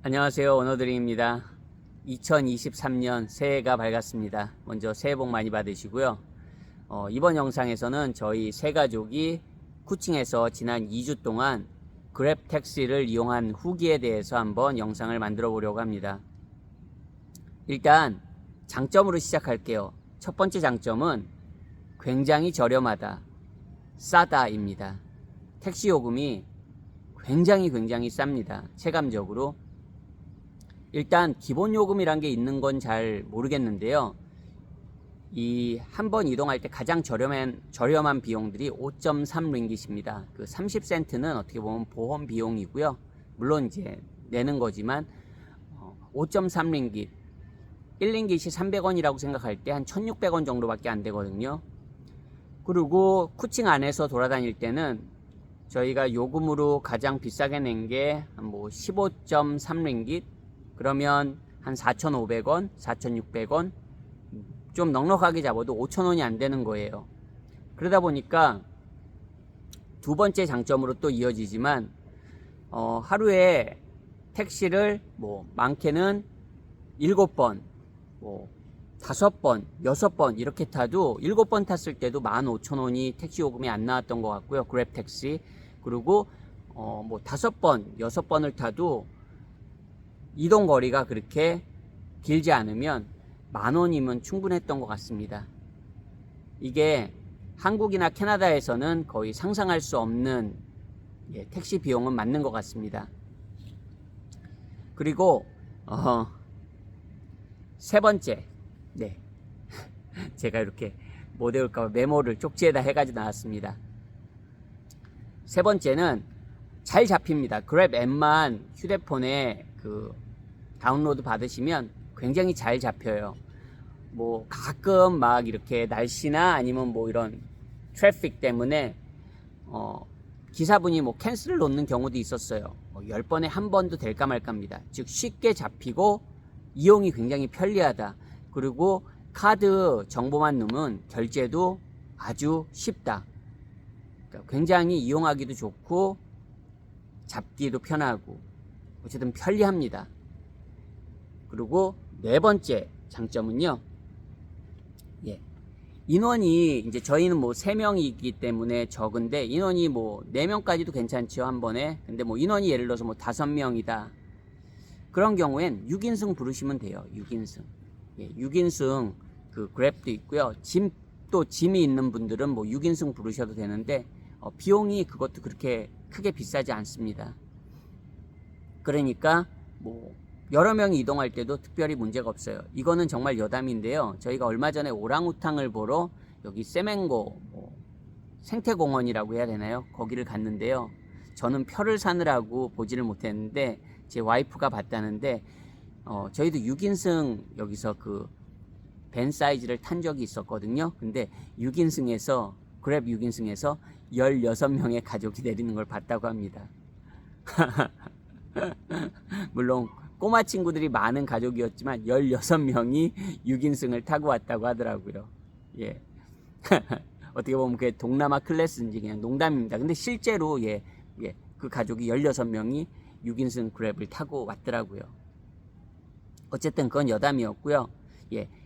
안녕하세요. 오너드림입니다. 2023년 새해가 밝았습니다. 먼저 새해 복 많이 받으시고요. 이번 영상에서는 저희 세 가족이 쿠칭에서 지난 2주 동안 그랩 택시를 이용한 후기에 대해서 한번 영상을 만들어 보려고 합니다. 일단 장점으로 시작할게요. 첫 번째 장점은 굉장히 저렴하다, 싸다입니다. 택시 요금이 굉장히 쌉니다. 체감적으로. 일단 기본 요금이란 게 있는 건 잘 모르겠는데요. 이 한 번 이동할 때 가장 저렴한 비용들이 5.3링깃입니다. 그 30센트는 어떻게 보면 보험 비용이고요. 물론 이제 내는 거지만 5.3링깃 1링깃이 300원이라고 생각할 때 한 1600원 정도밖에 안 되거든요. 그리고 쿠칭 안에서 돌아다닐 때는 저희가 요금으로 가장 비싸게 낸 게 뭐 15.3링깃, 그러면 한 4,500원, 4,600원, 좀 넉넉하게 잡아도 5,000원이 안 되는 거예요. 그러다 보니까 두 번째 장점으로 또 이어지지만 하루에 택시를 뭐 많게는 7번, 뭐 5번, 6번 이렇게 타도 7번 탔을 때도 15,000원이 택시 요금이 안 나왔던 것 같고요. 그랩 택시. 그리고 뭐 5번, 6번을 타도 이동 거리가 그렇게 길지 않으면 10,000원이면 충분했던 것 같습니다. 이게 한국이나 캐나다에서는 거의 상상할 수 없는 택시 비용은 맞는 것 같습니다. 그리고 세 번째, 제가 이렇게 못 외울까 봐 메모를 쪽지에다 해가지고 나왔습니다. 세 번째는 잘 잡힙니다. 그랩 앱만 휴대폰에 다운로드 받으시면 굉장히 잘 잡혀요. 뭐 가끔 막 이렇게 날씨나 아니면 뭐 이런 트래픽 때문에 기사분이 뭐 캔슬을 놓는 경우도 있었어요. 10번에 한 번도 될까 말까입니다. 즉 쉽게 잡히고 이용이 굉장히 편리하다. 그리고 카드 정보만 넣으면 결제도 아주 쉽다. 그러니까 굉장히 이용하기도 좋고 잡기도 편하고 어쨌든 편리합니다. 그리고 네 번째 장점은요, 인원이 이제 저희는 뭐 3명이기 때문에 적은데 인원이 뭐 4명까지도 괜찮죠, 한 번에. 근데 뭐 인원이 예를 들어서 뭐 5명이다. 그런 경우엔 6인승 부르시면 돼요. 6인승. 6인승 그 그랩도 있고요. 짐이 있는 분들은 뭐 6인승 부르셔도 되는데 비용이 그것도 그렇게 크게 비싸지 않습니다. 그러니까 뭐 여러 명이 이동할 때도 특별히 문제가 없어요. 이거는 정말 여담인데요. 저희가 얼마 전에 오랑우탕을 보러 여기 세멘고 생태공원이라고 해야 되나요? 거기를 갔는데요. 저는 표를 사느라고 보지를 못했는데 제 와이프가 봤다는데 저희도 6인승 여기서 그 밴 사이즈를 탄 적이 있었거든요. 근데 6인승에서 그랩 6인승에서 16명의 가족이 내리는 걸 봤다고 합니다. 물론 꼬마 친구들이 많은 가족이었지만 16명이 6인승을 타고 왔다고 하더라고요. 어떻게 보면 그게 동남아 클래스인지 그냥 농담입니다. 근데 실제로 그 가족이 16명이 6인승 그랩을 타고 왔더라고요. 어쨌든 그건 여담이었고요.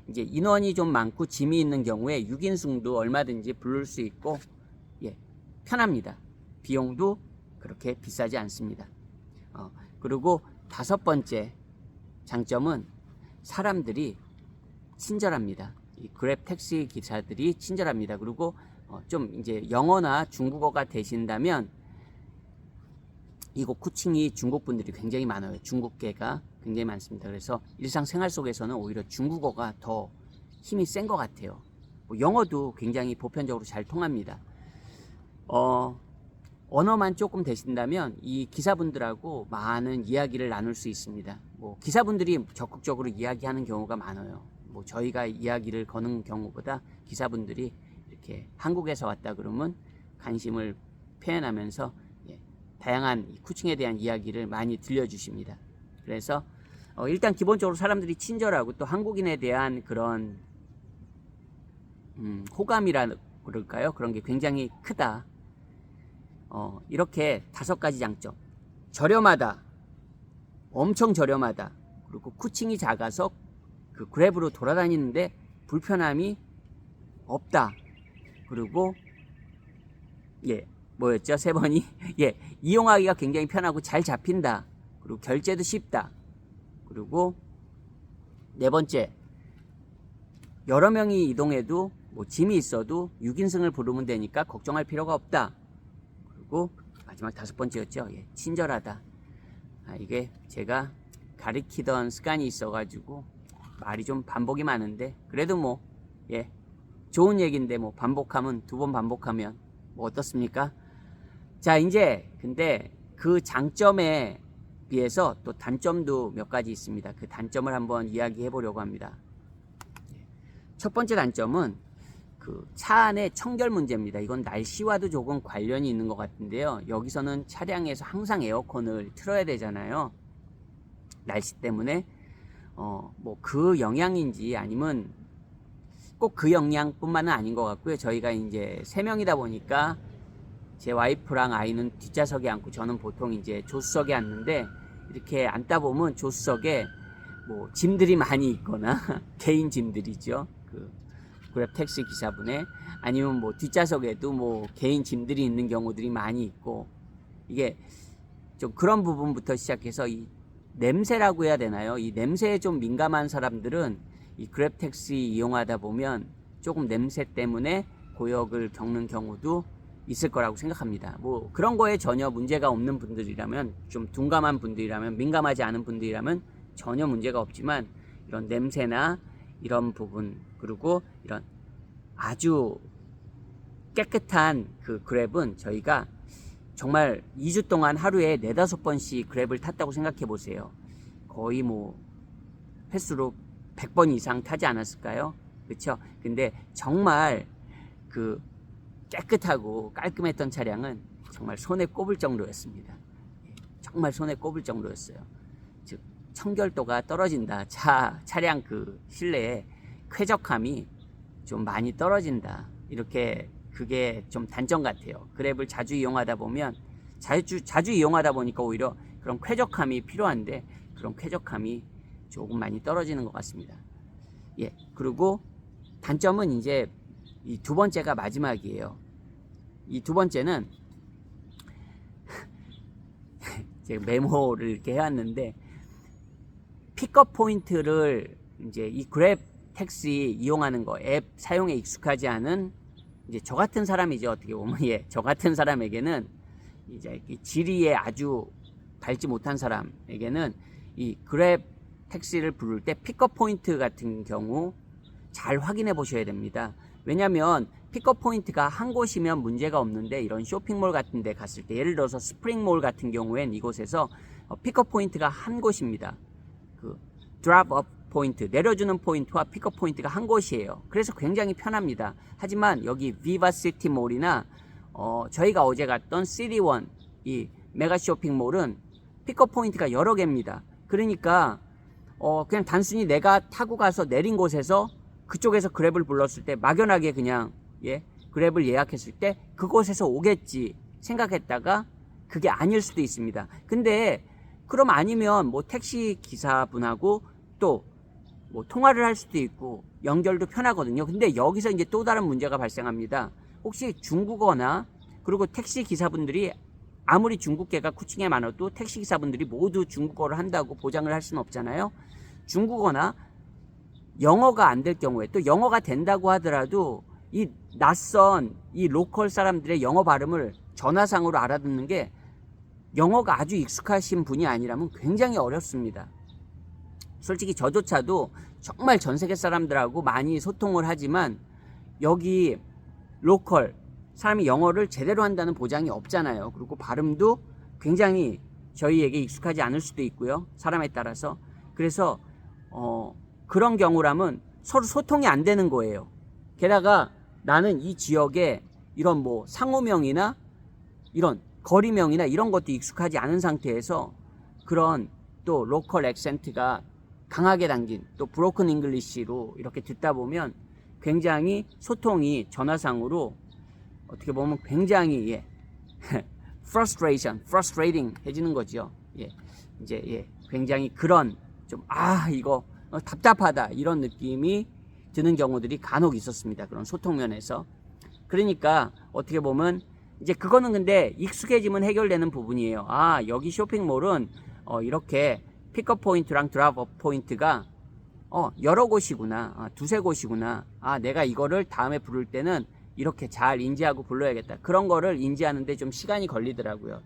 이제 인원이 좀 많고 짐이 있는 경우에 6인승도 얼마든지 부를 수 있고 편합니다. 비용도 그렇게 비싸지 않습니다. 그리고 5번째 장점은 사람들이 친절합니다. 이 그랩 택시 기사들이 친절합니다. 그리고 좀 이제 영어나 중국어가 되신다면 이곳 쿠칭이 중국 분들이 굉장히 많아요. 중국계가 굉장히 많습니다. 그래서 일상생활 속에서는 오히려 중국어가 더 힘이 센 것 같아요. 영어도 굉장히 보편적으로 잘 통합니다. 언어만 조금 되신다면 이 기사분들하고 많은 이야기를 나눌 수 있습니다. 뭐 기사분들이 적극적으로 이야기하는 경우가 많아요. 뭐 저희가 이야기를 거는 경우보다 기사분들이 이렇게 한국에서 왔다 그러면 관심을 표현하면서 다양한 쿠칭에 대한 이야기를 많이 들려주십니다. 그래서 일단 기본적으로 사람들이 친절하고 또 한국인에 대한 그런 호감이라 그럴까요? 그런 게 굉장히 크다. 이렇게 5가지 장점. 저렴하다. 엄청 저렴하다. 그리고 쿠칭이 작아서 그 그랩으로 돌아다니는데 불편함이 없다. 그리고 뭐였죠? 세 번이 이용하기가 굉장히 편하고 잘 잡힌다. 그리고 결제도 쉽다. 그리고 네 번째, 여러 명이 이동해도 뭐 짐이 있어도 6인승을 부르면 되니까 걱정할 필요가 없다. 그리고 마지막 다섯 번째였죠. 친절하다. 이게 제가 가리키던 습관이 있어가지고 말이 좀 반복이 많은데 그래도 뭐 좋은 얘기인데 뭐 반복하면 두 번 반복하면 뭐 어떻습니까? 자, 이제 근데 그 장점에 비해서 또 단점도 몇 가지 있습니다. 그 단점을 한번 이야기해 보려고 합니다. 첫 번째 단점은 그 차 안의 청결 문제입니다. 이건 날씨와도 조금 관련이 있는 것 같은데요. 여기서는 차량에서 항상 에어컨을 틀어야 되잖아요. 날씨 때문에 뭐 그 영향인지 아니면 꼭 그 영향뿐만은 아닌 것 같고요. 저희가 이제 3명이다 보니까 제 와이프랑 아이는 뒷좌석에 앉고 저는 보통 이제 조수석에 앉는데 이렇게 앉다 보면 조수석에 뭐 짐들이 많이 있거나 개인 짐들이죠. 그 그랩 택시 기사분의 아니면 뭐 뒷좌석에도 뭐 개인 짐들이 있는 경우들이 많이 있고 이게 좀 그런 부분부터 시작해서 이 냄새라고 해야 되나요? 이 냄새에 좀 민감한 사람들은 이 그랩 택시 이용하다 보면 조금 냄새 때문에 고역을 겪는 경우도 있을 거라고 생각합니다. 뭐 그런 거에 전혀 문제가 없는 분들이라면, 좀 둔감한 분들이라면, 민감하지 않은 분들이라면 전혀 문제가 없지만 이런 냄새나 이런 부분, 그리고 이런 아주 깨끗한 그 그랩은 저희가 정말 2주 동안 하루에 4-5번씩 그랩을 탔다고 생각해 보세요. 거의 뭐 횟수로 100번 이상 타지 않았을까요? 그렇죠? 근데 정말 그 깨끗하고 깔끔했던 차량은 정말 손에 꼽을 정도였습니다. 정말 손에 꼽을 정도였어요. 즉 청결도가 떨어진다. 차량 그 실내에 쾌적함이 좀 많이 떨어진다. 이렇게 그게 좀 단점 같아요. 그랩을 자주 이용하다 보면 자주 이용하다 보니까 오히려 그런 쾌적함이 필요한데 그런 쾌적함이 조금 많이 떨어지는 것 같습니다. 그리고 단점은 이제 이 두 번째가 마지막이에요. 이 두 번째는 제가 메모를 이렇게 해왔는데, 픽업 포인트를 이제 이 그랩 택시 이용하는 거, 앱 사용에 익숙하지 않은 이제 저 같은 사람이죠. 어떻게 보면 저 같은 사람에게는 이제 지리에 아주 밟지 못한 사람에게는 이 그랩 택시를 부를 때 픽업 포인트 같은 경우 잘 확인해 보셔야 됩니다. 왜냐면 픽업 포인트가 한 곳이면 문제가 없는데 이런 쇼핑몰 같은 데 갔을 때, 예를 들어서 스프링몰 같은 경우엔 이곳에서 픽업 포인트가 한 곳입니다. 그 드롭업 포인트, 내려주는 포인트와 픽업 포인트가 한 곳이에요. 그래서 굉장히 편합니다. 하지만 여기 비바시티몰이나 저희가 어제 갔던 시리원, 이 메가 쇼핑몰은 픽업 포인트가 여러 개입니다. 그러니까 그냥 단순히 내가 타고 가서 내린 곳에서 그쪽에서 그랩을 불렀을 때 막연하게 그냥 그랩을 예약했을 때 그곳에서 오겠지 생각했다가 그게 아닐 수도 있습니다. 근데 그럼 아니면 뭐 택시 기사분하고 또 뭐 통화를 할 수도 있고 연결도 편하거든요. 근데 여기서 이제 또 다른 문제가 발생합니다. 혹시 중국어나, 그리고 택시 기사분들이 아무리 중국계가 쿠칭에 많아도 택시 기사분들이 모두 중국어를 한다고 보장을 할 수는 없잖아요. 중국어나 영어가 안 될 경우에, 또 영어가 된다고 하더라도 이 낯선 이 로컬 사람들의 영어 발음을 전화상으로 알아듣는 게 영어가 아주 익숙하신 분이 아니라면 굉장히 어렵습니다. 솔직히 저조차도 정말 전 세계 사람들하고 많이 소통을 하지만 여기 로컬 사람이 영어를 제대로 한다는 보장이 없잖아요. 그리고 발음도 굉장히 저희에게 익숙하지 않을 수도 있고요. 사람에 따라서. 그래서 그런 경우라면 서로 소통이 안 되는 거예요. 게다가 나는 이 지역에 이런 뭐 상호명이나 이런 거리명이나 이런 것도 익숙하지 않은 상태에서 그런 또 로컬 액센트가 강하게 담긴 또 브로큰 잉글리시로 이렇게 듣다 보면 굉장히 소통이 전화상으로 어떻게 보면 굉장히 frustrating 해지는 거죠. 예, 이제 예, 굉장히 그런 좀 이거 답답하다 이런 느낌이 드는 경우들이 간혹 있었습니다. 그런 소통면에서. 그러니까 어떻게 보면 이제 그거는 근데 익숙해지면 해결되는 부분이에요. 여기 쇼핑몰은 이렇게 픽업 포인트랑 드랍업 포인트가 여러 곳이구나. 두세 곳이구나. 내가 이거를 다음에 부를 때는 이렇게 잘 인지하고 불러야겠다. 그런 거를 인지하는데 좀 시간이 걸리더라고요.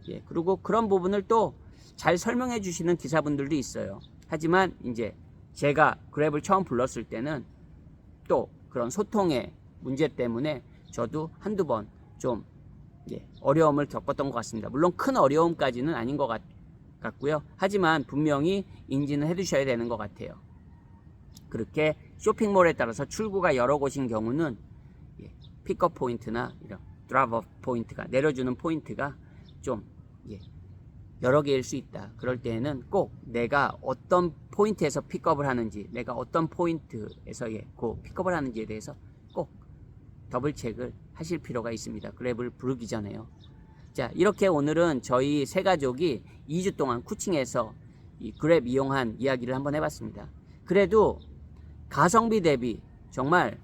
예, 그리고 그런 부분을 또 잘 설명해 주시는 기사분들도 있어요. 하지만 이제 제가 그랩을 처음 불렀을 때는 또 그런 소통의 문제 때문에 저도 한두 번 좀 어려움을 겪었던 것 같습니다. 물론 큰 어려움까지는 아닌 것 같고요. 하지만 분명히 인지는 해 두셔야 되는 것 같아요. 그렇게 쇼핑몰에 따라서 출구가 여러 곳인 경우는 픽업 포인트나 이런 드랍업 포인트가 내려주는 포인트가 좀 여러 개일 수 있다. 그럴 때에는 꼭 내가 어떤 포인트에서 픽업을 하는지, 내가 어떤 포인트에서 그 픽업을 하는지에 대해서 꼭 더블 체크를 하실 필요가 있습니다. 그랩을 부르기 전에요. 자, 이렇게 오늘은 저희 세 가족이 2주 동안 쿠칭에서 이 그랩 이용한 이야기를 한번 해봤습니다. 그래도 가성비 대비 정말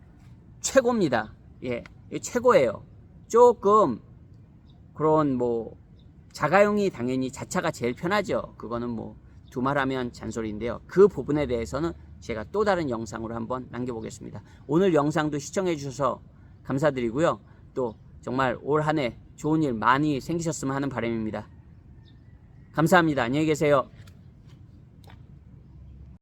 최고입니다. 예, 최고예요. 조금 그런 자가용이 당연히 자차가 제일 편하죠. 그거는 두말하면 잔소리인데요. 그 부분에 대해서는 제가 또 다른 영상으로 한번 남겨보겠습니다. 오늘 영상도 시청해 주셔서 감사드리고요. 또 정말 올 한 해 좋은 일 많이 생기셨으면 하는 바람입니다. 감사합니다. 안녕히 계세요.